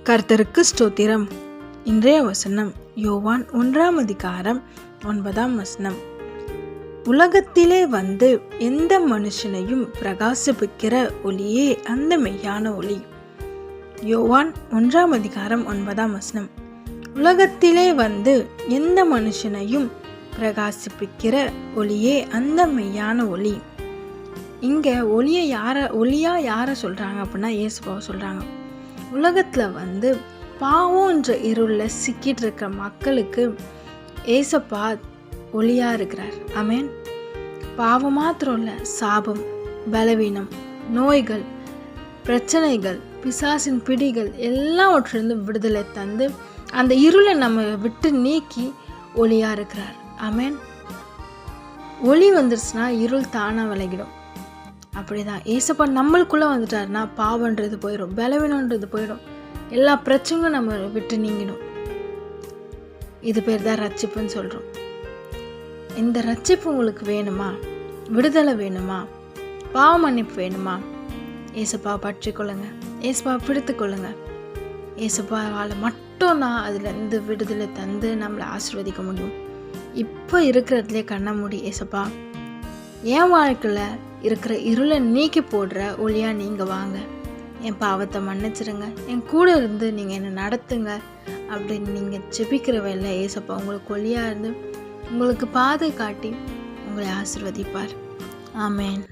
கர்த்தருக்கு ஸ்தோத்திரம். இன்றைய வசனம் யோவான் 1:9. உலகத்திலே வந்து எந்த மனுஷனையும் பிரகாசிப்பிக்கிற ஒளியே அந்த மெய்யான ஒளி. யோவான் 1:9. உலகத்திலே வந்து எந்த மனுஷனையும் பிரகாசிப்பிக்கிற ஒளியே அந்த மெய்யான ஒளி. இங்கே ஒளியா யாரை சொல்கிறாங்க அப்படின்னா இயேசுவை சொல்கிறாங்க. உலகத்தில் வந்து பாவம்ன்ற இருளில் சிக்கிட்டு இருக்கிற மக்களுக்கு ஏசப்பா ஒளியாக இருக்கிறார். ஆமென். பாவம் மாத்திரம் இல்லை, சாபம், பலவீனம், நோய்கள், பிரச்சனைகள், பிசாசின் பிடிகள் எல்லாவற்றிலிருந்து விடுதலை தந்து அந்த இருளை நம்ம விட்டு நீக்கி ஒளியாக இருக்கிறார். ஆமென். ஒளி வந்துருச்சுன்னா இருள் தானாக விலகிடும். அப்படிதான் ஏசப்பா நம்மளுக்குள்ளே வந்துட்டாருன்னா பாவன்றது போயிடும், பலவீனன்றது போயிடும், எல்லா பிரச்சனையும் நம்ம விட்டு நீங்கிடும். இது பேர் தான் ரட்சிப்புன்னு சொல்கிறோம். இந்த ரட்சிப்பு உங்களுக்கு வேணுமா? விடுதலை வேணுமா? பாவ மன்னிப்பு வேணுமா? ஏசப்பாவை பற்றிக்கொள்ளுங்க, ஏசப்பாவை பிடித்து கொள்ளுங்க. ஏசப்பாவால் மட்டும்தான் அதுலேருந்து விடுதலை தந்து நம்மளை ஆசீர்வதிக்க முடியும். இப்போ இருக்கிறதுலே கண்ண மூடி, ஏசப்பா என் வாழ்க்கையில் இருக்கிற இருளை நீக்கி போடுற ஒளியாக நீங்கள் வாங்க, என் பாவத்தை மன்னிச்சிடுங்க, என் கூட இருந்து நீங்கள் என்னை நடத்துங்க அப்படின்னு நீங்கள் ஜெபிக்கிற வேலை ஏசப்பா உங்களுக்கு ஒளியாக இருந்து உங்களுக்கு பாதை காட்டி உங்களை ஆசீர்வதிப்பார். ஆமென்.